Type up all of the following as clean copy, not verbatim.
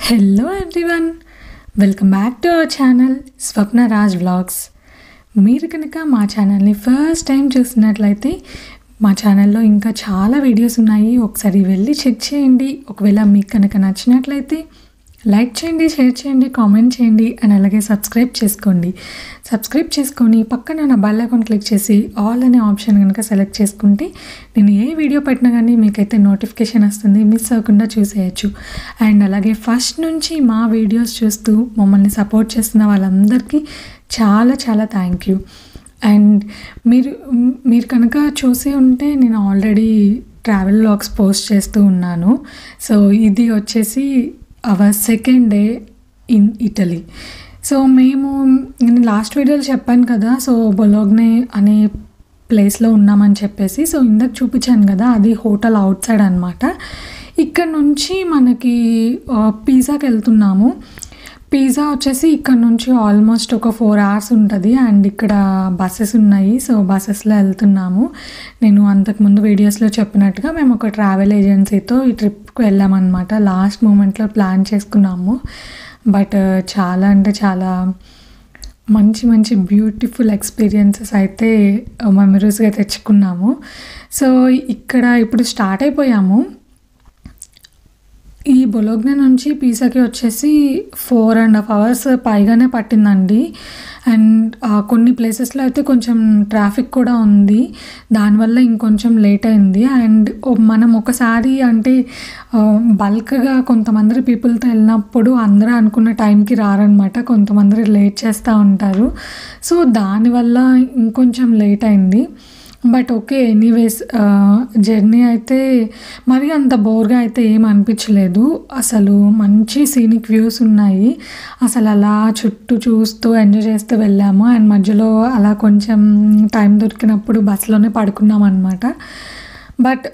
Hello everyone, welcome back to our channel Swapna Raj vlogs. మీరు కనుక మా ఛానల్ని ఫస్ట్ టైం చూసినట్లయితే మా ఛానల్లో ఇంకా చాలా వీడియోస్ ఉన్నాయి, ఒకసారి వెళ్ళి చెక్ చేయండి. ఒకవేళ మీకు కనుక నచ్చినట్లయితే లైక్ చేయండి, షేర్ చేయండి, కామెంట్ చేయండి అండ్ అలాగే సబ్స్క్రైబ్ చేసుకొని పక్కన నా బెల్ ఐకాన్ క్లిక్ చేసి ఆల్ అనే ఆప్షన్ కనుక సెలెక్ట్ చేసుకుంటే నేను ఏ వీడియో పెట్టినా కానీ మీకైతే నోటిఫికేషన్ వస్తుంది, మిస్ అవ్వకుండా చూసేయచ్చు. అండ్ అలాగే ఫస్ట్ నుంచి మా వీడియోస్ చూస్తూ మమ్మల్ని సపోర్ట్ చేస్తున్న వాళ్ళందరికీ చాలా చాలా థ్యాంక్ యూ. అండ్ మీరు కనుక చూసి ఉంటే నేను ఆల్రెడీ ట్రావెల్ వ్లాగ్స్ పోస్ట్ చేస్తూ ఉన్నాను. సో ఇది వచ్చేసి our second day in Italy. సో నేను లాస్ట్ వీడియోలో చెప్పాను కదా, సో బొలోగ్నే అనే ప్లేస్లో ఉన్నామని చెప్పేసి. సో ఇందాక చూపించాను కదా, అది హోటల్ అవుట్ సైడ్ అనమాట. ఇక్కడ నుంచి మనకి పిజ్జాకి వెళ్తున్నాము. పిజ్జా వచ్చేసి ఇక్కడ నుంచి ఆల్మోస్ట్ ఒక 4 hours ఉంటుంది అండ్ ఇక్కడ బస్సెస్ ఉన్నాయి. సో బస్సెస్లో వెళ్తున్నాము. నేను అంతకుముందు వీడియోస్లో చెప్పినట్టుగా మేము ఒక ట్రావెల్ ఏజెన్సీతో ఈ ట్రిప్కి వెళ్ళామన్నమాట. లాస్ట్ మూమెంట్లో ప్లాన్ చేసుకున్నాము, బట్ చాలా అంటే చాలా మంచి మంచి బ్యూటిఫుల్ ఎక్స్పీరియన్సెస్ అయితే మెమరీస్గా తెచ్చుకున్నాము. సో ఇక్కడ ఇప్పుడు స్టార్ట్ అయిపోయాము. ఈ బొలోగ్నే నుంచి పిజ్జాకి వచ్చేసి 4.5 hours పైగానే పట్టిందండి. అండ్ కొన్ని ప్లేసెస్లో అయితే కొంచెం ట్రాఫిక్ కూడా ఉంది, దానివల్ల ఇంకొంచెం లేట్ అయింది. అండ్ మనం ఒకసారి అంటే బల్క్గా కొంతమంది పీపుల్తో వెళ్ళినప్పుడు అందరూ అనుకున్న టైంకి రారనమాట, కొంతమంది లేట్ చేస్తూ ఉంటారు. సో దానివల్ల ఇంకొంచెం లేట్ అయింది. బట్ ఓకే, ఎనీవేస్ జర్నీ అయితే మరీ అంత బోర్గా అయితే ఏం అనిపించలేదు. అసలు మంచి సీనిక్ వ్యూస్ ఉన్నాయి. అసలు అలా చుట్టూ చూస్తూ ఎంజాయ్ చేస్తూ వెళ్ళాము. అండ్ మధ్యలో అలా కొంచెం టైం దొరికినప్పుడు బస్సులోనే పడుకున్నాం అనమాట. బట్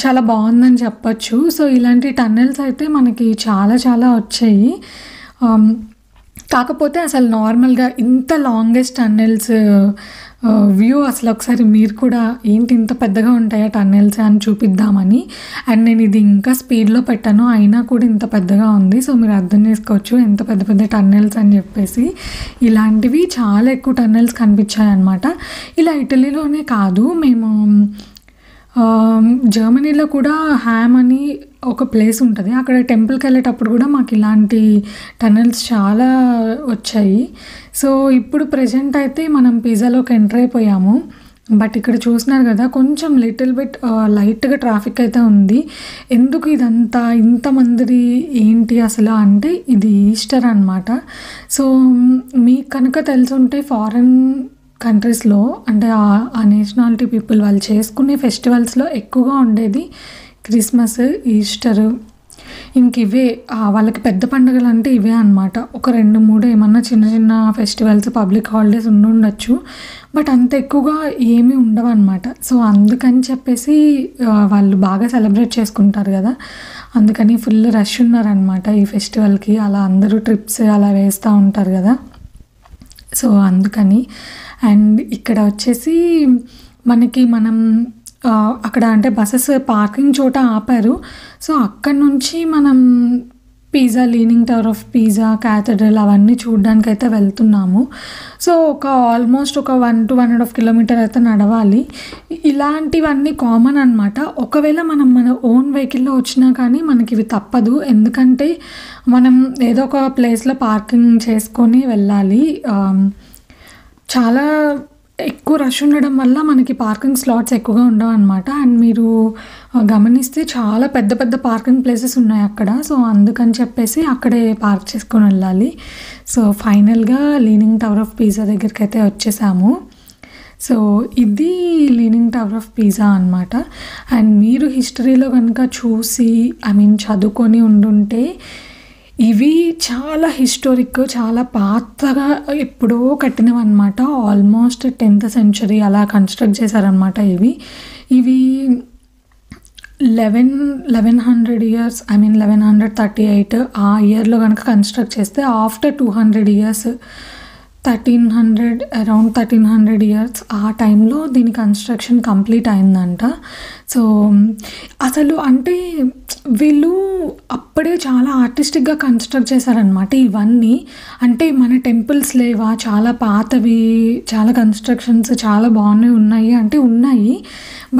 చాలా బాగుందని చెప్పచ్చు. సో ఇలాంటి టన్నెల్స్ అయితే మనకి చాలా చాలా వచ్చాయి. కాకపోతే అసలు నార్మల్గా ఇంత లాంగెస్ట్ టన్నెల్స్ వ్యూ అసలు ఒకసారి మీరు కూడా ఏంటి ఇంత పెద్దగా ఉంటాయా టన్నెల్స్ అని చూపిద్దామని. అండ్ నేను ఇది ఇంకా స్పీడ్లో పెట్టాను, అయినా కూడా ఇంత పెద్దగా ఉంది. సో మీరు అర్థం చేసుకోవచ్చు ఎంత పెద్ద పెద్ద టన్నెల్స్ అని చెప్పేసి. ఇలాంటివి చాలా ఎక్కువ టన్నెల్స్ కనిపించాయి అన్నమాట. ఇలా ఇటలీలోనే కాదు, మేము జర్మనీలో కూడా హ్యామ్ అని ఒక ప్లేస్ ఉంటుంది, అక్కడ టెంపుల్కి వెళ్ళేటప్పుడు కూడా మాకు ఇలాంటి టన్నెల్స్ చాలా వచ్చాయి. సో ఇప్పుడు ప్రజెంట్ అయితే మనం పిజ్జాలోకి ఎంటర్ అయిపోయాము. బట్ ఇక్కడ చూస్తున్నారు కదా, కొంచెం లిటిల్ బిట్ లైట్గా ట్రాఫిక్ అయితే ఉంది. ఎందుకు ఇదంతా ఇంతమంది ఏంటి అసలు అంటే ఇది ఈస్టర్ అనమాట. సో మీకు కనుక తెలుసుంటే ఫారెన్ కంట్రీస్లో అంటే ఆ నేషనాలిటీ పీపుల్ వాళ్ళు చేసుకునే ఫెస్టివల్స్లో ఎక్కువగా ఉండేది క్రిస్మస్, ఈస్టర్. ఇంక ఇవే వాళ్ళకి పెద్ద పండుగలు అంటే ఇవే అనమాట. ఒక 2-3 ఏమన్నా చిన్న చిన్న ఫెస్టివల్స్, పబ్లిక్ హాలిడేస్ ఉండొచ్చు, బట్ అంత ఎక్కువగా ఏమీ ఉండవు అనమాట. సో అందుకని చెప్పేసి వాళ్ళు బాగా సెలబ్రేట్ చేసుకుంటారు కదా, అందుకని ఫుల్ రష్ ఉన్నారనమాట ఈ ఫెస్టివల్కి. అలా అందరూ ట్రిప్స్ అలా వేస్తూ ఉంటారు కదా, సో అందుకని. అండ్ ఇక్కడ వచ్చేసి మనం అక్కడ అంటే బస్సెస్ పార్కింగ్ చోట ఆపారు. సో అక్కడ నుంచి మనం pizza, leaning tower of pizza, cathedral అవన్నీ చూడడానికి అయితే వెళ్తున్నాము. సో ఆల్మోస్ట్ ఒక 1 to 1.5 kilometers అయితే నడవాలి. ఇలాంటివన్నీ కామన్ అనమాట. ఒకవేళ మనం మన ఓన్ వెహికల్లో వచ్చినా కానీ మనకి ఇవి తప్పదు, ఎందుకంటే మనం ఏదో ఒక ప్లేస్లో పార్కింగ్ చేసుకొని వెళ్ళాలి. చాలా ఎక్కువ రష్ ఉండడం వల్ల మనకి పార్కింగ్ స్లాట్స్ ఎక్కువగా ఉండవు అనమాట. అండ్ మీరు గమనిస్తే చాలా పెద్ద పెద్ద పార్కింగ్ ప్లేసెస్ ఉన్నాయి అక్కడ. సో అందుకని చెప్పేసి అక్కడే పార్క్ చేసుకొని వెళ్ళాలి. సో ఫైనల్గా లీనింగ్ టవర్ ఆఫ్ పిజ్జా దగ్గరికి అయితే వచ్చేసాము. సో ఇది లీనింగ్ టవర్ ఆఫ్ పిజ్జా అనమాట. అండ్ మీరు హిస్టరీలో కనుక చూసి చదువుకొని ఉండుంటే ఇవి చాలా హిస్టారిక్, చాలా పాతగా ఎప్పుడో కట్టినవి అనమాట. ఆల్మోస్ట్ 10th century అలా కన్స్ట్రక్ట్ చేశారనమాట. ఇవి 1100 years 1138 ఆ ఇయర్లో కనుక కన్స్ట్రక్ట్ చేస్తే ఆఫ్టర్ 200 years అరౌండ్ 1300 ఇయర్స్ ఆ టైంలో దీని కన్స్ట్రక్షన్ కంప్లీట్ అయిందంట. సో అసలు అంటే వీళ్ళు అప్పుడే చాలా ఆర్టిస్టిక్‌గా కన్‌స్ట్రక్ట్ చేశారనమాట ఇవన్నీ. అంటే మన టెంపుల్స్ లేవా, చాలా పాతవి, చాలా కన్‌స్ట్రక్షన్స్ చాలా బాగున్నాయి ఉన్నాయి అంటే ఉన్నాయి.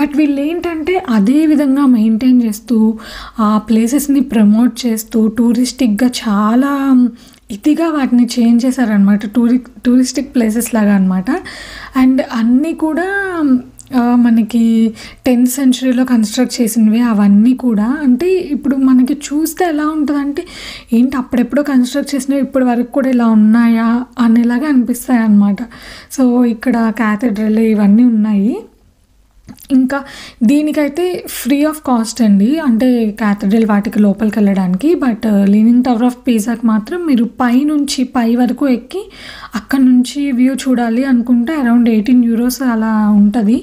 బట్ వీళ్ళేంటంటే అదే విధంగా మెయింటైన్ చేస్తూ, ఆ ప్లేసెస్‌ని ప్రమోట్ చేస్తూ, టూరిస్టిక్‌గా చాలా ఇదిగా వాటిని చేంజ్ చేశారనమాట. టూరిస్టిక్ ప్లేసెస్ లాగా అనమాట. అండ్ అన్నీ కూడా మనకి 10th సెంచరీలో కన్స్ట్రక్ట్ చేసినవి అవన్నీ కూడా. అంటే ఇప్పుడు మనకి చూస్తే ఎలా ఉంటదంటే, ఏంటి అప్పుడెప్పుడో కన్స్ట్రక్ట్ చేసినవి ఇప్పటి వరకు కూడా ఇలా ఉన్నాయా అనేలాగా అనిపిస్తాయన్నమాట. సో ఇక్కడ క్యాథెడ్రల్ ఇవన్నీ ఉన్నాయి. ఇంకా దీనికైతే ఫ్రీ ఆఫ్ కాస్ట్ అండి. అంటే క్యాథెడ్రల్ వాటికి లోపలికెళ్ళడానికి. బట్ లీనింగ్ టవర్ ఆఫ్ పీసాకి మాత్రం మీరు పైనుంచి పై వరకు ఎక్కి అక్కడి నుంచి వ్యూ చూడాలి అనుకుంటే అరౌండ్ 18 యూరోస్ అలా ఉంటది.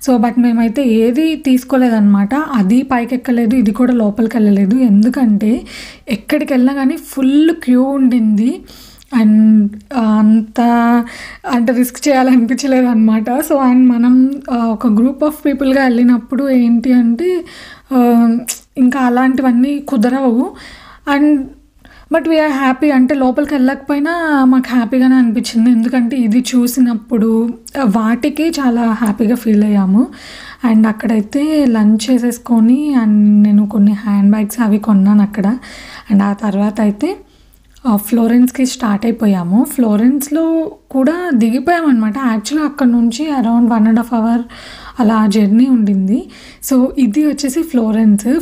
సో బట్ మేమైతే ఏది తీసుకోలేదనమాట. అది పైకెక్కలేదు, ఇది కూడా లోపలికెళ్ళలేదు. ఎందుకంటే ఎక్కడికెళ్ళినా కానీ ఫుల్ క్యూ ఉండింది. అండ్ అంత అంటే రిస్క్ చేయాలనిపించలేదనమాట. సో అండ్ మనం ఒక గ్రూప్ ఆఫ్ పీపుల్‌గా వెళ్ళినప్పుడు ఏంటి అంటే ఇంకా అలాంటివన్నీ కుదరవు. And but we are happy. అంటే లోపలికి వెళ్ళకపోయినా మాకు హ్యాపీగానే అనిపించింది. ఎందుకంటే ఇది చూసినప్పుడు వాటికి చాలా హ్యాపీగా ఫీల్ అయ్యాము. అండ్ అక్కడైతే లంచ్ చేసేసుకొని అండ్ నేను కొన్ని హ్యాండ్ బ్యాగ్స్ అవి కొన్నాను అక్కడ. అండ్ ఆ తర్వాత అయితే ఫ్లోరెన్స్‌కి స్టార్ట్ అయిపోయాము. ఫ్లోరెన్స్‌లో కూడా దిగిపోయామనమాట. యాక్చువల్‌గా అక్కడ నుంచి అరౌండ్ 1.5 అవర్ అలా జర్నీ ఉండింది. సో ఇది వచ్చేసి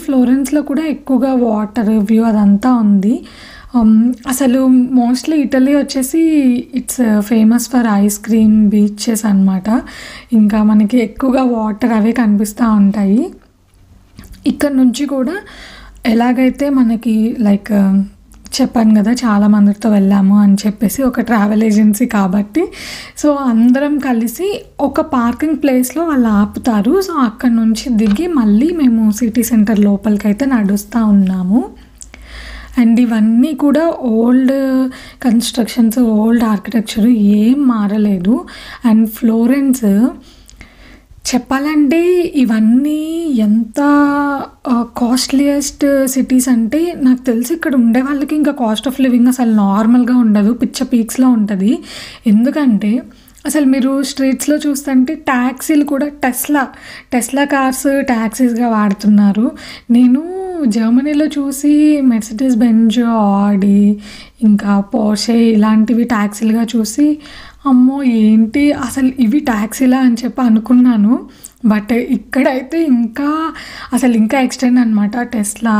ఫ్లోరెన్స్‌లో కూడా ఎక్కువగా వాటర్ వ్యూ అదంతా ఉంది. అసలు మోస్ట్లీ ఇటలీ వచ్చేసి it's famous for ice cream, beaches అనమాట. ఇంకా మనకి ఎక్కువగా వాటర్ అవే కనిపిస్తూ ఉంటాయి. ఇక్కడ నుంచి కూడా ఎలాగైతే మనకి లైక్ చెప్పాను కదా, చాలా మందితో వెళ్ళాము అని చెప్పేసి, ఒక ట్రావెల్ ఏజెన్సీ కాబట్టి. సో అందరం కలిసి ఒక పార్కింగ్ ప్లేస్లో వాళ్ళు ఆపుతారు. సో అక్కడ నుంచి దిగి మళ్ళీ మేము సిటీ సెంటర్ లోపలికైతే నడుస్తూ ఉన్నాము. అండ్ ఇవన్నీ కూడా ఓల్డ్ కన్స్ట్రక్షన్స్, ఓల్డ్ ఆర్కిటెక్చర్ ఏం మారలేదు. అండ్ ఫ్లోరెన్స్ చెప్పాలంటే ఇవన్నీ ఎంత కాస్ట్లీయెస్ట్ సిటీస్ అంటే, నాకు తెలిసి ఇక్కడ ఉండే వాళ్ళకి ఇంకా కాస్ట్ ఆఫ్ లివింగ్ అసలు నార్మల్గా ఉండదు, పిచ్చ పీక్స్లో ఉంటుంది. ఎందుకంటే అసలు మీరు స్ట్రీట్స్లో చూస్తుంటే ట్యాక్సీలు కూడా టెస్లా కార్స్ ట్యాక్సీస్గా వాడుతున్నారు. నేను జర్మనీలో చూసి మెర్సిడెస్ బెంజ్, ఆడి, ఇంకా పోర్షే ఇలాంటివి ట్యాక్సీలుగా చూసి అమ్మో ఏంటి అసలు ఇవి ట్యాక్సీలా అని చెప్పి అనుకున్నాను. బట్ ఇక్కడైతే ఇంకా ఎక్స్టెండ్ అనమాట. టెస్లా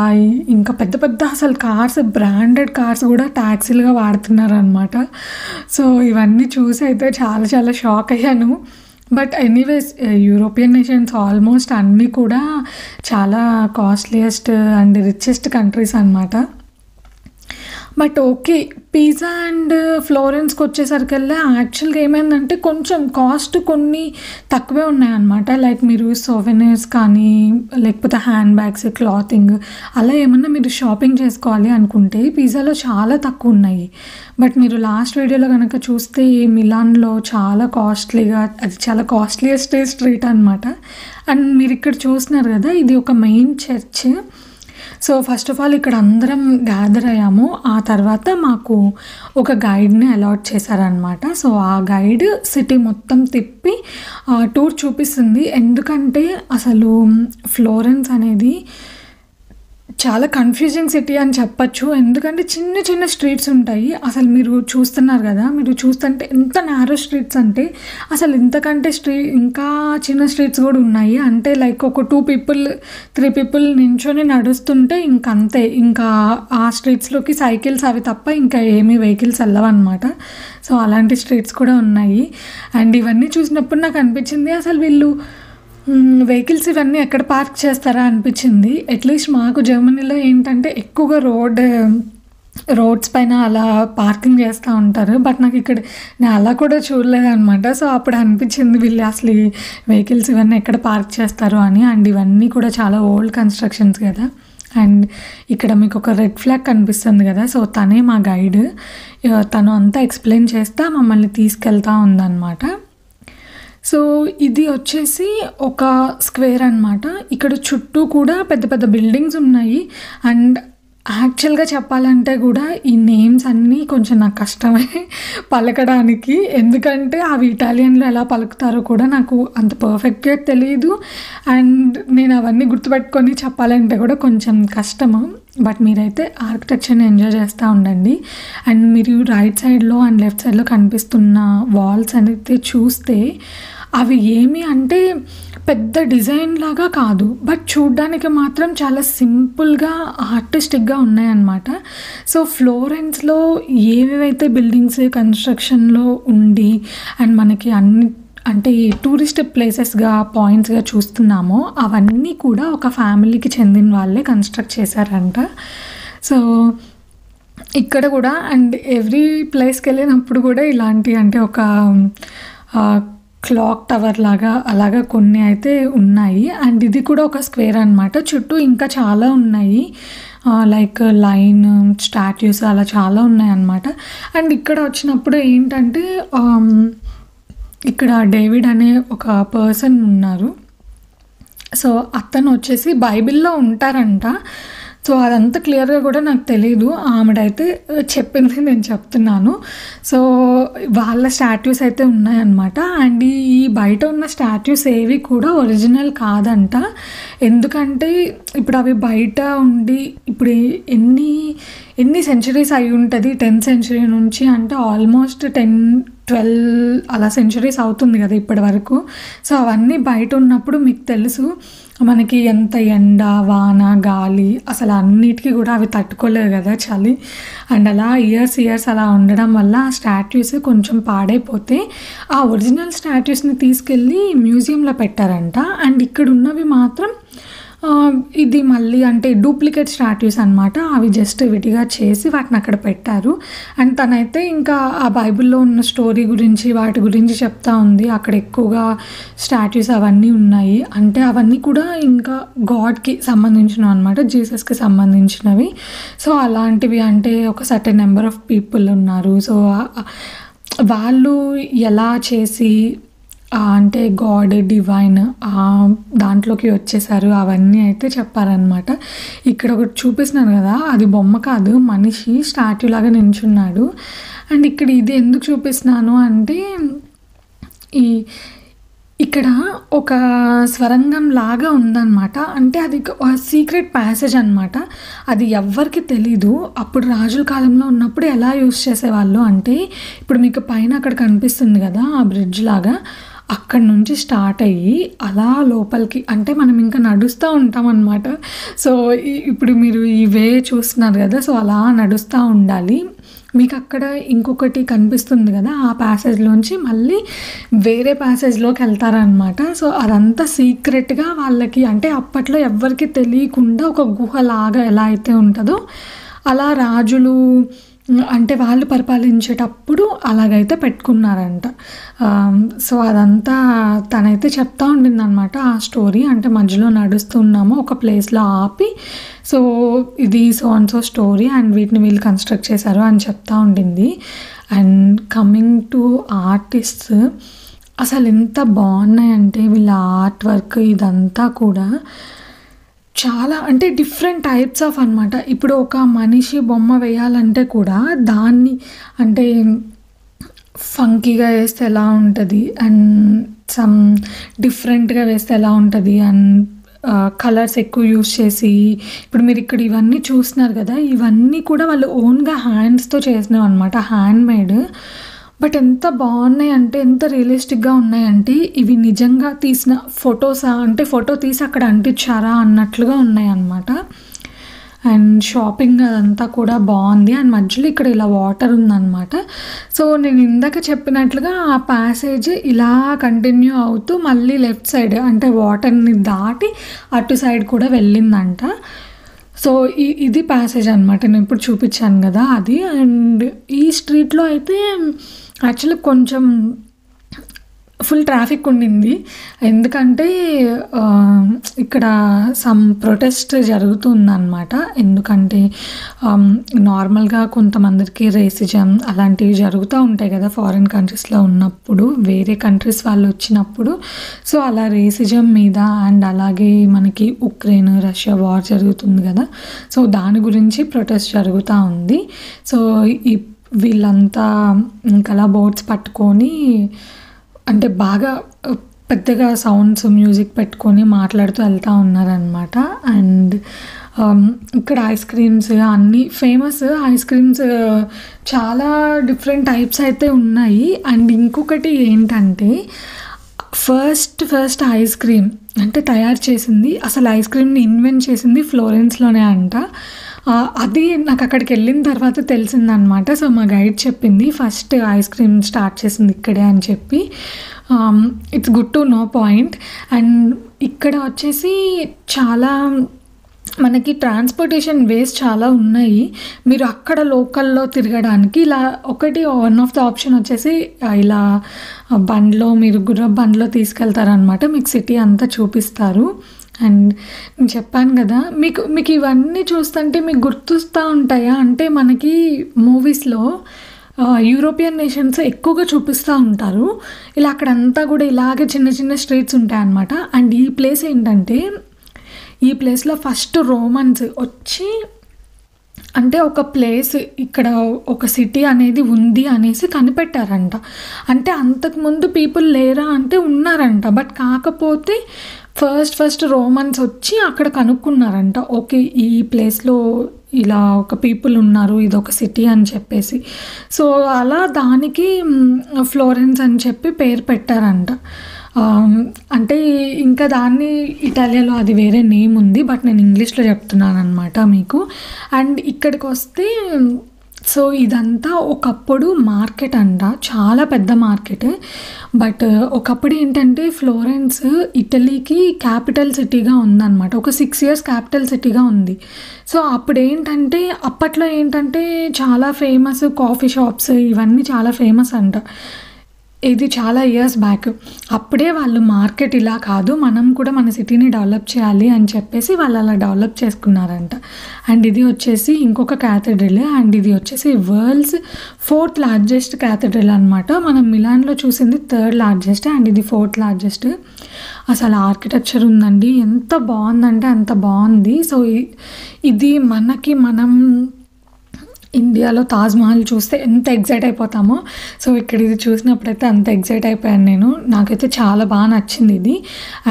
ఇంకా పెద్ద పెద్ద అసలు కార్స్, బ్రాండెడ్ కార్స్ కూడా ట్యాక్సీలుగా వాడుతున్నారు అనమాట. సో ఇవన్నీ చూసి అయితే చాలా చాలా షాక్ అయ్యాను. But anyways European nations almost అన్నీ కూడా చాలా కాస్ట్లీయెస్ట్ అండ్ రిచెస్ట్ కంట్రీస్ అనమాట. బట్ ఓకే, పిజ్జా అండ్ ఫ్లోరెన్స్కి వచ్చేసరికల్లా యాక్చువల్గా ఏమైందంటే కొంచెం కాస్ట్ కొన్ని తక్కువే ఉన్నాయన్నమాట. లైక్ మీరు సోవెనీర్స్ కానీ లేకపోతే హ్యాండ్ బ్యాగ్స్, క్లాతింగ్ అలా ఏమన్నా మీరు షాపింగ్ చేసుకోవాలి అనుకుంటే పిజ్జాలో చాలా తక్కువ ఉన్నాయి. బట్ మీరు లాస్ట్ వీడియోలో కనుక చూస్తే మిలాన్లో చాలా కాస్ట్లీగా, అది చాలా కాస్ట్లీయెస్ట్ స్ట్రీట్ అనమాట. అండ్ మీరు ఇక్కడ చూస్తున్నారు కదా, ఇది ఒక main church. So first of all ఇక్కడ అందరం గ్యాదర్ అయ్యాము. ఆ తర్వాత మాకు ఒక గైడ్ని అలాట్ చేశారనమాట. సో ఆ గైడ్ సిటీ మొత్తం తిప్పి టూర్ చూపిస్తుంది. ఎందుకంటే అసలు ఫ్లోరెన్స్ అనేది చాలా కన్ఫ్యూజింగ్ సిటీ అని చెప్పచ్చు. ఎందుకంటే చిన్న చిన్న స్ట్రీట్స్ ఉంటాయి. అసలు మీరు చూస్తున్నారు కదా, మీరు చూస్తుంటే ఎంత నారో స్ట్రీట్స్ అంటే అసలు ఇంతకంటే ఇంకా చిన్న స్ట్రీట్స్ కూడా ఉన్నాయి. అంటే లైక్ ఒక 2 people 3 people నించొని నడుస్తుంటే ఇంకంతే, ఇంకా ఆ స్ట్రీట్స్లోకి సైకిల్స్ అవి తప్ప ఇంకా ఏమీ వెహికల్స్ వెళ్ళవన్నమాట. సో అలాంటి స్ట్రీట్స్ కూడా ఉన్నాయి. అండ్ ఇవన్నీ చూసినప్పుడు నాకు అనిపించింది అసలు వీళ్ళు వెహికల్స్ ఇవన్నీ ఎక్కడ పార్క్ చేస్తారా అనిపించింది. అట్లీస్ట్ మాకు జర్మనీలో ఏంటంటే ఎక్కువగా రోడ్స్ పైన అలా పార్కింగ్ చేస్తూ ఉంటారు. బట్ నాకు ఇక్కడ నేను అలా కూడా చూడలేదన్నమాట. సో అప్పుడు అనిపించింది వీళ్ళు అసలు ఈ వెహికల్స్ ఇవన్నీ ఎక్కడ పార్క్ చేస్తారు అని. అండ్ ఇవన్నీ కూడా చాలా ఓల్డ్ కన్స్ట్రక్షన్స్ కదా. అండ్ ఇక్కడ మీకు ఒక రెడ్ ఫ్లాగ్ కనిపిస్తుంది కదా, సో తనే మా గైడ్. తను అంతా ఎక్స్ప్లెయిన్ చేస్తా మమ్మల్ని తీసుకెళ్తా ఉందన్నమాట. సో ఇది వచ్చేసి ఒక స్క్వేర్ అనమాట. ఇక్కడ చుట్టూ కూడా పెద్ద పెద్ద బిల్డింగ్స్ ఉన్నాయి. అండ్ యాక్చువల్గా చెప్పాలంటే కూడా ఈ నేమ్స్ అన్నీ కొంచెం నాకు కష్టమే పలకడానికి, ఎందుకంటే అవి ఇటాలియన్లో ఎలా పలుకుతారో కూడా నాకు అంత పర్ఫెక్ట్గా తెలియదు. అండ్ నేను అవన్నీ గుర్తుపెట్టుకొని చెప్పాలంటే కూడా కొంచెం కష్టము. బట్ మీరైతే ఆర్కిటెక్చర్ని ఎంజాయ్ చేస్తూ ఉండండి. అండ్ మీరు రైట్ సైడ్లో అండ్ లెఫ్ట్ సైడ్లో కనిపిస్తున్న వాల్స్ అనేది చూస్తే అవి ఏమి అంటే పెద్ద డిజైన్ లాగా కాదు, బట్ చూడ్డానికి మాత్రం చాలా సింపుల్గా ఆర్టిస్టిక్గా ఉన్నాయన్నమాట. సో ఫ్లోరెన్స్లో ఏవేవైతే బిల్డింగ్స్ కన్స్ట్రక్షన్లో ఉండి అండ్ మనకి అన్ని అంటే టూరిస్ట్ ప్లేసెస్గా పాయింట్స్గా చూస్తున్నామో అవన్నీ కూడా ఒక ఫ్యామిలీకి చెందిన వాళ్ళే కన్స్ట్రక్ట్ చేశారంట. సో ఇక్కడ కూడా అండ్ ఎవ్రీ ప్లేస్కి వెళ్ళినప్పుడు కూడా ఇలాంటి అంటే ఒక క్లాక్ టవర్ లాగా అలాగా కొన్ని అయితే ఉన్నాయి. అండ్ ఇది కూడా ఒక స్క్వేర్ అనమాట. చుట్టూ ఇంకా చాలా ఉన్నాయి, లైక్ లైన్ స్టాట్యూస్ అలా చాలా ఉన్నాయి అన్నమాట. అండ్ ఇక్కడ వచ్చినప్పుడు ఏంటంటే ఇక్కడ డేవిడ్ అనే ఒక పర్సన్ ఉన్నారు. సో అతను వచ్చేసి బైబిల్లో ఉంటారంట. సో అదంతా క్లియర్గా కూడా నాకు తెలీదు, ఆమెడైతే చెప్పింది నేను చెప్తున్నాను. సో వాళ్ళ స్టాట్యూస్ అయితే ఉన్నాయన్నమాట. అండ్ ఈ బయట ఉన్న స్టాట్యూస్ ఏవి కూడా ఒరిజినల్ కాదంట. ఎందుకంటే ఇప్పుడు అవి బయట ఉండి ఇప్పుడు ఎన్ని సెంచరీస్ అయి ఉంటుంది, 10th century నుంచి అంటే ఆల్మోస్ట్ 10-12 అలా సెంచరీస్ అవుతుంది కదా ఇప్పటి వరకు. సో అవన్నీ బయట ఉన్నప్పుడు మీకు తెలుసు మనకి ఎంత ఎండ వాన గాలి అసలు అన్నిటికీ కూడా అవి తట్టుకోలేవు కదా చలి. అండ్ అలా ఇయర్స్ అలా ఉండడం వల్ల ఆ స్టాట్యూస్ కొంచెం పాడైపోతే ఆ ఒరిజినల్ స్టాట్యూస్ని తీసుకెళ్ళి మ్యూజియంలో పెట్టారంట. అండ్ ఇక్కడ ఉన్నవి మాత్రం ఇది మళ్ళీ అంటే డూప్లికేట్ స్టాట్యూస్ అనమాట. అవి జస్ట్ విడిగా చేసి వాటిని అక్కడ పెట్టారు. అండ్ తనైతే ఇంకా ఆ బైబిల్లో ఉన్న స్టోరీ గురించి వాటి గురించి చెప్తా ఉంది. అక్కడ ఎక్కువగా స్టాట్యూస్ అవన్నీ ఉన్నాయి అంటే అవన్నీ కూడా ఇంకా గాడ్కి సంబంధించినవి అనమాట, జీసస్కి సంబంధించినవి. సో అలాంటివి అంటే ఒక సర్టెన్ నెంబర్ ఆఫ్ పీపుల్ ఉన్నారు. సో వాళ్ళు ఎలా చేసి అంటే గాడ్ డివైన్ దాంట్లోకి వచ్చేసారు అవన్నీ అయితే చెప్పారనమాట. ఇక్కడ ఒకటి చూపిస్తున్నాను కదా, అది బొమ్మ కాదు, మనిషి స్టాట్యూ లాగా నించున్నాడు. అండ్ ఇక్కడ ఇది ఎందుకు చూపిస్తున్నాను అంటే ఇక్కడ ఒక స్వరంగం లాగా ఉందన్నమాట. అంటే అది సీక్రెట్ ప్యాసేజ్ అనమాట. అది ఎవ్వరికి తెలీదు. అప్పుడు రాజుల కాలంలో ఉన్నప్పుడు ఎలా యూస్ చేసేవాళ్ళు అంటే ఇప్పుడు మీకు పైన అక్కడ కనిపిస్తుంది కదా ఆ బ్రిడ్జ్ లాగా, అక్కడ నుంచి స్టార్ట్ అయ్యి అలా లోపలికి అంటే మనం ఇంకా నడుస్తూ ఉంటాం అన్నమాట. సో ఇప్పుడు మీరు ఈ వే చూస్తున్నారు కదా, సో అలా నడుస్తూ ఉండాలి. మీకు అక్కడ ఇంకొకటి కనిపిస్తుంది కదా, ఆ ప్యాసేజ్లోంచి మళ్ళీ వేరే ప్యాసేజ్లోకి వెళ్తారనమాట. సో అదంతా సీక్రెట్గా వాళ్ళకి అంటే అప్పట్లో ఎవ్వరికి తెలియకుండా ఒక గుహలాగా ఎలా అయితే ఉంటుందో అలా రాజులు అంటే వాళ్ళు పరిపాలించేటప్పుడు అలాగైతే పెట్టుకున్నారంట. సో అదంతా తనైతే చెప్తా ఉండింది అనమాట ఆ స్టోరీ. అంటే మధ్యలో నడుస్తున్నాము ఒక ప్లేస్లో ఆపి, సో ఇది so and so story and వీటిని వీళ్ళు కన్స్ట్రక్ట్ చేశారు అని చెప్తా ఉండింది. అండ్ కమింగ్ టు ఆర్టిస్ట్స్ అసలు ఎంత బాగున్నాయంటే వీళ్ళ ఆర్ట్ వర్క్ ఇదంతా కూడా చాలా అంటే డిఫరెంట్ టైప్స్ ఆఫ్ అనమాట. ఇప్పుడు ఒక మనిషి బొమ్మ వేయాలంటే కూడా దాన్ని అంటే ఫంకీగా వేస్తే ఎలా ఉంటుంది అండ్ సమ్ డిఫరెంట్గా వేస్తే ఎలా ఉంటుంది అండ్ కలర్స్ ఎక్కువ యూస్ చేసి ఇప్పుడు మీరు ఇక్కడ ఇవన్నీ చూస్తున్నారు కదా, ఇవన్నీ కూడా వాళ్ళు ఓన్గా హ్యాండ్స్తో చేసినవి అనమాట, హ్యాండ్ మేడ్. బట్ ఎంత బాగున్నాయి అంటే ఎంత రియలిస్టిక్గా ఉన్నాయంటే ఇవి నిజంగా తీసిన ఫొటోసా అంటే ఫోటో తీసి అక్కడ అంటించారా అన్నట్లుగా ఉన్నాయి అన్నమాట. అండ్ షాపింగ్ అదంతా కూడా బాగుంది. అండ్ మధ్యలో ఇక్కడ ఇలా వాటర్ ఉందన్నమాట. సో నేను ఇందాక చెప్పినట్లుగా ఆ ప్యాసేజ్ ఇలా కంటిన్యూ అవుతూ మళ్ళీ లెఫ్ట్ సైడ్ అంటే వాటర్ని దాటి అటు సైడ్ కూడా వెళ్ళిందంట. సో ఇది ప్యాసేజ్ అనమాట, నేను ఇప్పుడు చూపించాను కదా అది. అండ్ ఈ స్ట్రీట్లో అయితే యాక్చువల్లీ కొంచెం ఫుల్ ట్రాఫిక్ ఉండింది. ఎందుకంటే ఇక్కడ సమ్ ప్రొటెస్ట్ జరుగుతుందనమాట. ఎందుకంటే నార్మల్‌గా కొంతమందికి రేసిజం అలాంటివి జరుగుతూ ఉంటాయి కదా ఫారిన్ కంట్రీస్‌లో ఉన్నప్పుడు, వేరే కంట్రీస్ వాళ్ళు వచ్చినప్పుడు. సో అలా రేసిజం మీద అండ్ అలాగే మనకి ఉక్రెయిన్, రష్యా వార్ జరుగుతుంది కదా, సో దాని గురించి ప్రొటెస్ట్ జరుగుతూ ఉంది. సో వీళ్ళంతా ఇంకలా బోర్డ్స్ పట్టుకొని అంటే బాగా పెద్దగా సౌండ్స్, మ్యూజిక్ పెట్టుకొని మాట్లాడుతూ వెళ్తూ ఉన్నారనమాట. అండ్ ఇక్కడ ఐస్ క్రీమ్స్ అన్నీ ఫేమస్. ఐస్ క్రీమ్స్ చాలా డిఫరెంట్ టైప్స్ అయితే ఉన్నాయి. అండ్ ఇంకొకటి ఏంటంటే ఫస్ట్ ఐస్ క్రీమ్ అంటే తయారు చేసింది, అసలు ఐస్ క్రీమ్ని ఇన్వెంట్ చేసింది ఫ్లోరెన్స్లోనే అంట. అది నాకు అక్కడికి వెళ్ళిన తర్వాత తెలిసిందనమాట. సో మా గైడ్ చెప్పింది ఫస్ట్ ఐస్ క్రీమ్ స్టార్ట్ చేసింది ఇక్కడే అని చెప్పి. It's good to know point. And ఇక్కడ వచ్చేసి చాలా మనకి ట్రాన్స్పోర్టేషన్ వేస్ చాలా ఉన్నాయి. మీరు అక్కడ లోకల్లో తిరగడానికి ఇలా వన్ ఆఫ్ ద ఆప్షన్ వచ్చేసి ఇలా బండ్లో, మీరు గుర్రపు బండ్లో తీసుకెళ్తారనమాట. మీకు సిటీ అంతా చూపిస్తారు. అండ్ నేను చెప్పాను కదా, మీకు ఇవన్నీ చూస్తుంటే మీకు గుర్తొస్తూ ఉంటాయా అంటే, మనకి మూవీస్లో యూరోపియన్ నేషన్స్ ఎక్కువగా చూపిస్తూ ఉంటారు. ఇలా అక్కడంతా కూడా ఇలాగే చిన్న చిన్న స్ట్రీట్స్ ఉంటాయన్నమాట. అండ్ ఈ ప్లేస్ ఏంటంటే, ఈ ప్లేస్లో ఫస్ట్ రోమన్స్ వచ్చి అంటే ఒక ప్లేస్ ఇక్కడ ఒక సిటీ అనేది ఉంది అనేసి కనిపెట్టారంట. అంటే అంతకుముందు పీపుల్ లేరా అంటే ఉన్నారంట. బట్ కాకపోతే ఫస్ట్ రోమన్స్ వచ్చి అక్కడ కనుక్కున్నారంట. ఓకే, ఈ ప్లేస్లో ఇలా ఒక పీపుల్ ఉన్నారు, ఇది ఒక సిటీ అని చెప్పేసి. సో అలా దానికి ఫ్లోరెన్స్ అని చెప్పి పేరు పెట్టారంట. అంటే ఇంకా దాన్ని ఇటాలియాలో అది వేరే నేమ్ ఉంది, బట్ నేను ఇంగ్లీష్లో చెప్తున్నాను అనమాట మీకు. అండ్ ఇక్కడికి వస్తే సో ఇదంతా ఒకప్పుడు మార్కెట్ అంట, చాలా పెద్ద మార్కెట్. బట్ ఒకప్పుడు ఏంటంటే ఫ్లోరెన్స్ ఇటలీకి క్యాపిటల్ సిటీగా ఉందన్నమాట. ఒక 6 years క్యాపిటల్ సిటీగా ఉంది. సో అప్పుడు ఏంటంటే, అప్పట్లో ఏంటంటే చాలా ఫేమస్ కాఫీ షాప్స్ ఇవన్నీ చాలా ఫేమస్ అంట. ఇది చాలా ఇయర్స్ బ్యాక్. అప్పుడే వాళ్ళు మార్కెట్ ఇలా కాదు, మనం కూడా మన సిటీని డెవలప్ చేయాలి అని చెప్పేసి వాళ్ళు అలా డెవలప్ చేసుకున్నారంట. అండ్ ఇది వచ్చేసి ఇంకొక క్యాథడ్రల్. అండ్ ఇది వచ్చేసి వరల్డ్స్ 4th largest క్యాథడ్రల్ అనమాట. మనం మిలాన్లో చూసింది 3rd largest అండ్ ఇది 4th largest. అసలు ఆర్కిటెక్చర్ ఉందండి, ఎంత బాగుందంటే అంత బాగుంది. సో ఇది మనం ఇండియాలో తాజ్మహల్ చూస్తే ఎంత ఎగ్జైట్ అయిపోతామో, సో ఇక్కడ ఇది చూసినప్పుడైతే అంత ఎగ్జైట్ అయిపోయాను నేను. నాకైతే చాలా బాగా నచ్చింది ఇది.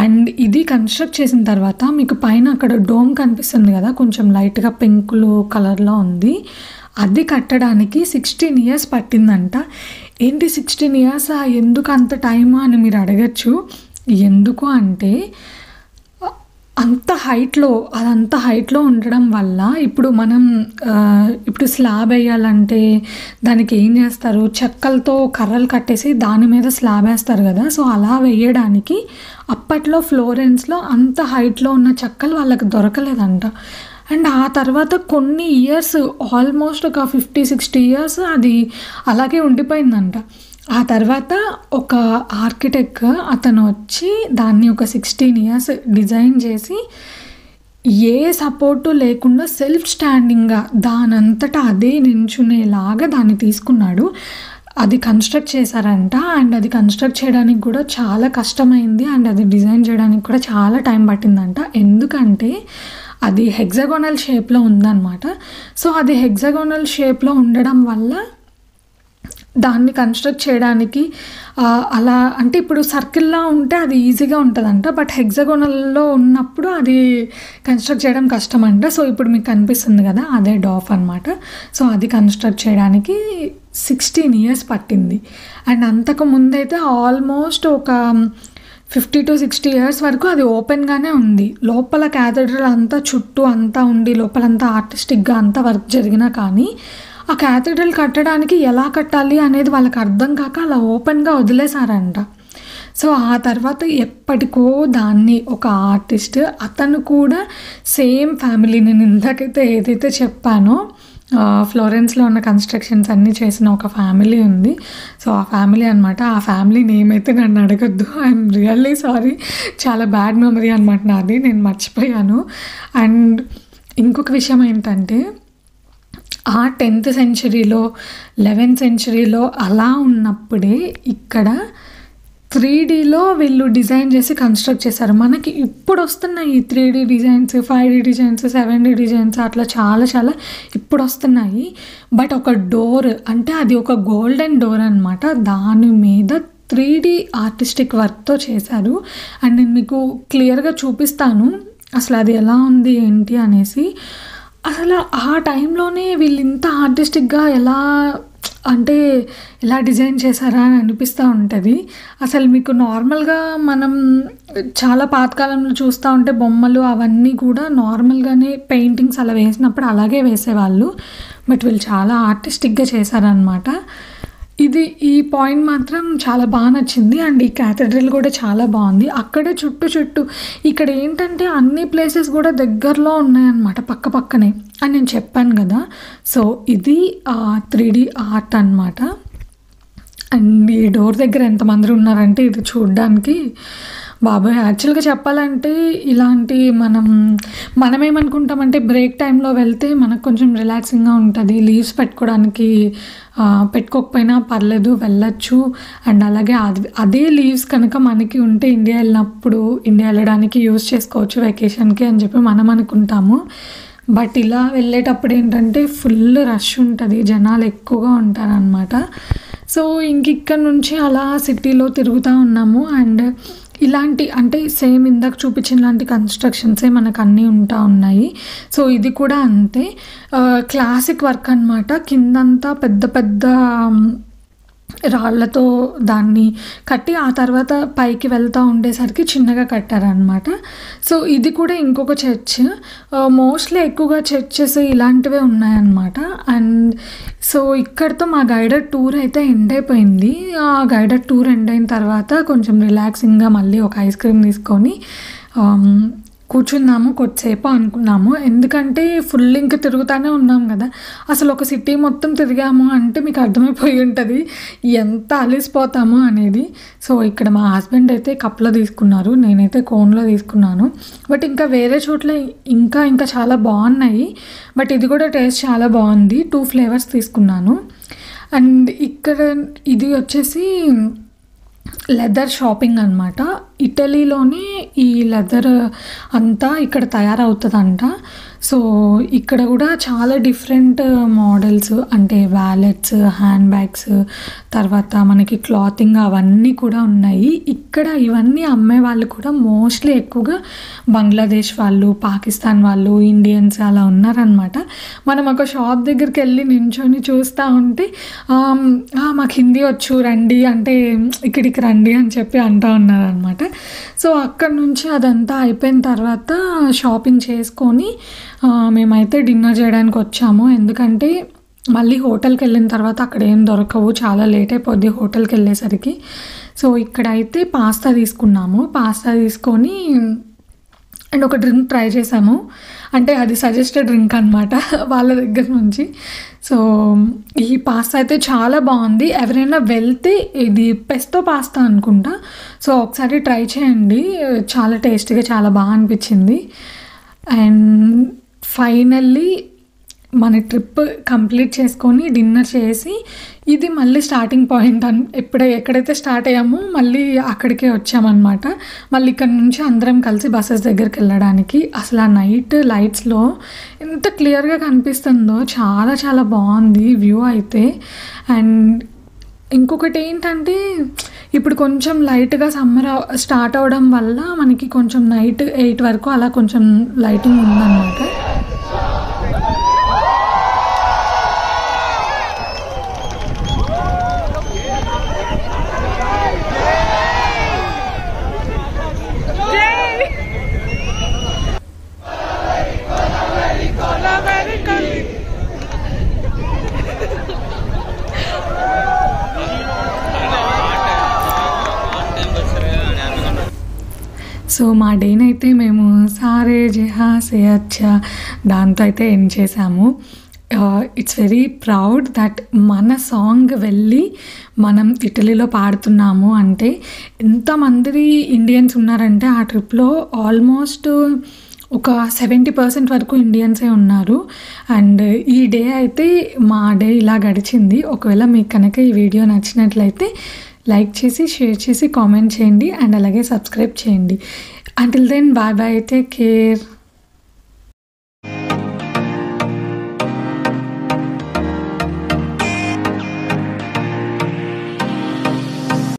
అండ్ ఇది కన్స్ట్రక్ట్ చేసిన తర్వాత మీకు పైన అక్కడ డోమ్ కనిపిస్తుంది కదా, కొంచెం లైట్గా పింక్లు కలర్లో ఉంది. అది కట్టడానికి 16 years పట్టిందంట. ఏంటి 16 years, ఎందుకు అంత టైమా అని మీరు అడగచ్చు. ఎందుకు అంటే అదంత హైట్లో ఉండడం వల్ల ఇప్పుడు స్లాబ్ వేయాలంటే దానికి ఏం చేస్తారు, చెక్కలతో కర్రలు కట్టేసి దాని మీద స్లాబ్ వేస్తారు కదా. సో అలా వేయడానికి అప్పట్లో ఫ్లోరెన్స్లో అంత హైట్లో ఉన్న చెక్కలు వాళ్ళకి దొరకలేదంట. అండ్ ఆ తర్వాత కొన్ని ఇయర్స్, ఆల్మోస్ట్ ఒక 50-60 years అది అలాగే ఉండిపోయిందంట. ఆ తర్వాత ఒక ఆర్కిటెక్ట్ అతను వచ్చి దాన్ని ఒక 16 years డిజైన్ చేసి ఏ సపోర్టు లేకుండా సెల్ఫ్ స్టాండింగ్గా దానంతటా అదే నించునేలాగా దాన్ని తీసుకున్నాడు. అది కన్స్ట్రక్ట్ చేశారంట. అండ్ అది కన్స్ట్రక్ట్ చేయడానికి కూడా చాలా కష్టమైంది. అండ్ అది డిజైన్ చేయడానికి కూడా చాలా టైం పట్టిందంట. ఎందుకంటే అది హెక్సాగోనల్ షేప్లో ఉందన్నమాట. సో అది హెక్సాగోనల్ షేప్లో ఉండడం వల్ల దాన్ని కన్స్ట్రక్ట్ చేయడానికి అలా అంటే ఇప్పుడు సర్కిల్లా ఉంటే అది ఈజీగా ఉంటుందంట. బట్ హెక్సాగోనల్లో ఉన్నప్పుడు అది కన్స్ట్రక్ట్ చేయడం కష్టం అంట. సో ఇప్పుడు మీకు కనిపిస్తుంది కదా, అదే డాఫ్ అనమాట. సో అది కన్స్ట్రక్ట్ చేయడానికి 16 years పట్టింది. అండ్ అంతకు ముందైతే ఆల్మోస్ట్ ఒక 50 to 60 years వరకు అది ఓపెన్గానే ఉంది. లోపల క్యాథడ్రల్ అంతా చుట్టూ అంతా ఉండి లోపలంతా ఆర్టిస్టిక్గా అంతా వర్క్ జరిగినా కానీ ఆ క్యాథడ్రల్ కట్టడానికి ఎలా కట్టాలి అనేది వాళ్ళకి అర్థం కాక అలా ఓపెన్గా వదిలేశారంట. సో ఆ తర్వాత ఎప్పటికో దాన్ని ఒక ఆర్టిస్ట్, అతను కూడా సేమ్ ఫ్యామిలీ, నేను ఇందాకైతే ఏదైతే చెప్పానో ఫ్లోరెన్స్‌లో ఉన్న కన్‌స్ట్రక్షన్స్ అన్నీ చేసిన ఒక ఫ్యామిలీ ఉంది. సో, ఆ ఫ్యామిలీ అనమాట. ఆ ఫ్యామిలీ నేమ్ అయితే నన్ను అడగొద్దు. I'm really sorry. చాలా బ్యాడ్ మెమరీ అనమాట నాది. నేను మర్చిపోయాను. అండ్ ఇంకొక విషయం ఏంటంటే, ఆ 10th సెంచరీలో, 11th సెంచరీలో అలా ఉన్నప్పుడే ఇక్కడ 3Dలో వీళ్ళు డిజైన్ చేసి కన్‌స్ట్రక్ట్ చేశారు. మనకి ఇప్పుడొస్తున్నాయి ఈ 3D designs, 5D designs, 7D designs అట్లా చాలా చాలా ఇప్పుడొస్తున్నాయి. బట్ ఒక డోర్ అంటే అది ఒక గోల్డెన్ డోర్ అనమాట. దాని మీద 3D ఆర్టిస్టిక్ వర్క్‌తో చేశారు. అండ్ నేను మీకు క్లియర్‌గా చూపిస్తాను. అసలు అది ఎలా ఉంది ఏంటి అనేసి. అసలు ఆ టైంలోనే వీళ్ళు ఇంత ఆర్టిస్టిక్‌గా అంటే ఎలా డిజైన్ చేశారా అని అనిపిస్తూ ఉంటుంది. అసలు మీకు నార్మల్గా మనం చాలా పాతకాలంలో చూస్తూ ఉంటే బొమ్మలు అవన్నీ కూడా నార్మల్గానే పెయింటింగ్స్ అలా వేసినప్పుడు అలాగే వేసేవాళ్ళు. బట్ వీళ్ళు చాలా ఆర్టిస్టిక్‌గా చేశారనమాట. ఈ పాయింట్ మాత్రం చాలా బాగా నచ్చింది. అండ్ ఈ క్యాథడ్రల్ కూడా చాలా బాగుంది. అక్కడే చుట్టూ ఇక్కడ ఏంటంటే అన్ని ప్లేసెస్ కూడా దగ్గరలో ఉన్నాయన్నమాట, పక్క పక్కనే అని నేను చెప్పాను కదా. సో ఇది 3D ఆర్ట్ అనమాట. అండ్ ఈ డోర్ దగ్గర ఎంతమంది ఉన్నారంటే ఇది చూడడానికి బాబోయ్! యాక్చువల్‌గా చెప్పాలంటే ఇలాంటి మనమేమనుకుంటామంటే బ్రేక్ టైంలో వెళ్తే మనకు కొంచెం రిలాక్సింగ్‌గా ఉంటుంది. లీవ్స్ పెట్టుకోకపోయినా పర్లేదు, వెళ్ళొచ్చు. అండ్ అలాగే అదే లీవ్స్ కనుక మనకి ఉంటే ఇండియా వెళ్ళడానికి యూజ్ చేసుకోవచ్చు వెకేషన్‌కి అని చెప్పి మనం అనుకుంటాము. బట్ ఇలా వెళ్ళేటప్పుడు ఏంటంటే ఫుల్ రష్ ఉంటుంది, జనాలు ఎక్కువగా ఉంటారనమాట. సో ఇక్కడ నుంచి అలా సిటీలో తిరుగుతూ ఉన్నాము. అండ్ ఇలాంటి అంటే సేమ్ ఇందాక చూపించిన లాంటి కన్‌స్ట్రక్షన్సే మనకు అన్నీ ఉన్నాయి. సో ఇది కూడా అంతే. క్లాసిక్ వర్క్ అనమాట. కిందంతా పెద్ద రాళ్ళతో దాన్ని కట్టి ఆ తర్వాత పైకి వెళ్తూ ఉండేసరికి చిన్నగా కట్టారనమాట. సో ఇది కూడా ఇంకొక చర్చ్. మోస్ట్లీ ఎక్కువగా చర్చెస్ ఇలాంటివే ఉన్నాయన్నమాట. అండ్ సో ఇక్కడితో మా గైడెడ్ టూర్ అయితే ఎండ్ అయిపోయింది. ఆ గైడెడ్ టూర్ ఎండ్ అయిన తర్వాత కొంచెం రిలాక్సింగ్గా మళ్ళీ ఒక ఐస్ క్రీమ్ తీసుకొని కూర్చుందాము కొద్దిసేపు అనుకున్నాము. ఎందుకంటే ఫుల్ ఇంక తిరుగుతూనే ఉన్నాం కదా. అసలు ఒక సిటీ మొత్తం తిరిగాము అంటే మీకు అర్థమైపోయి ఉంటుంది ఎంత అలిసిపోతాము అనేది. సో ఇక్కడ మా హస్బెండ్ అయితే కప్లో తీసుకున్నారు, నేనైతే కోన్లో తీసుకున్నాను. బట్ ఇంకా వేరే చోట్ల ఇంకా చాలా బాగున్నాయి. బట్ ఇది కూడా టేస్ట్ చాలా బాగుంది. 2 ఫ్లేవర్స్ తీసుకున్నాను. అండ్ ఇక్కడ ఇది వచ్చేసి లెదర్ షాపింగ్ అనమాట. ఇటలీలోనే ఈ లెదర్ అంతా ఇక్కడ తయారవుతుందంట. సో ఇక్కడ కూడా చాలా డిఫరెంట్ మోడల్స్ అంటే వ్యాలెట్స్, హ్యాండ్ బ్యాగ్స్, తర్వాత మనకి క్లాతింగ్ అవన్నీ కూడా ఉన్నాయి. ఇక్కడ ఇవన్నీ అమ్మే వాళ్ళు కూడా మోస్ట్లీ ఎక్కువగా బంగ్లాదేశ్ వాళ్ళు, పాకిస్తాన్ వాళ్ళు, ఇండియన్స్ అలా ఉన్నారనమాట. మనం ఒక షాప్ దగ్గరికి వెళ్ళి నించొని చూస్తూ ఉంటే మాకు హిందీ వచ్చు రండి అంటే ఇక్కడికి రండి అని చెప్పి అంటూ ఉన్నారనమాట. సో అక్కడ నుంచి అదంతా అయిపోయిన తర్వాత షాపింగ్ చేసుకొని మేమైతే డిన్నర్ చేయడానికి వచ్చాము. ఎందుకంటే మళ్ళీ హోటల్కి వెళ్ళిన తర్వాత అక్కడ ఏం దొరకవు, చాలా లేట్ అయిపోద్ది హోటల్కి వెళ్ళేసరికి. సో ఇక్కడైతే పాస్తా తీసుకున్నాము. పాస్తా తీసుకొని అండ్ ఒక డ్రింక్ ట్రై చేసాము. అంటే అది సజెస్టెడ్ డ్రింక్ అనమాట వాళ్ళ దగ్గర నుంచి. సో ఈ పాస్తా అయితే చాలా బాగుంది. ఎవరైనా వెళ్తే ఇది పెస్తో పాస్తా అనుకుంటా. సో ఒకసారి ట్రై చేయండి, చాలా టేస్టీగా చాలా బాగా అనిపించింది. అండ్ ఫైనల్లీ మన ట్రిప్ కంప్లీట్ చేసుకొని డిన్నర్ చేసి ఇది మళ్ళీ స్టార్టింగ్ పాయింట్ ఎక్కడైతే స్టార్ట్ అయ్యామో మళ్ళీ అక్కడికే వచ్చామన్నమాట. మళ్ళీ ఇక్కడ నుంచి అందరం కలిసి బస్సెస్ దగ్గరికి వెళ్ళడానికి. అసలు ఆ నైట్ లైట్స్లో ఎంత క్లియర్గా కనిపిస్తుందో చాలా చాలా బాగుంది వ్యూ అయితే. అండ్ ఇంకొకటి ఏంటంటే ఇప్పుడు కొంచెం లైట్గా సమ్మర్ స్టార్ట్ అవ్వడం వల్ల మనకి కొంచెం నైట్ 8 వరకు అలా కొంచెం లైటింగ్ ఉందన్నమాట. సో మా డేనైతే మేము సారే జహా సే అచ్చా దాంతో అయితే ఎండ్ చేసాము. ఇట్స్ వెరీ ప్రౌడ్ దట్ మన సాంగ్ వెళ్ళి మనం ఇటలీలో పాడుతున్నాము అంటే ఎంతమంది ఇండియన్స్ ఉన్నారంటే ఆ ట్రిప్‌లో ఆల్మోస్ట్ ఒక 70% వరకు ఇండియన్సే ఉన్నారు. అండ్ ఈ డే అయితే మా డే ఇలా గడిచింది. ఒకవేళ మీకు కనుక ఈ వీడియో నచ్చినట్లయితే లైక్ చేసి, షేర్ చేసి, కామెంట్ చేయండి అండ్ అలాగే సబ్స్క్రైబ్ చేయండి. Until then bye bye, take care.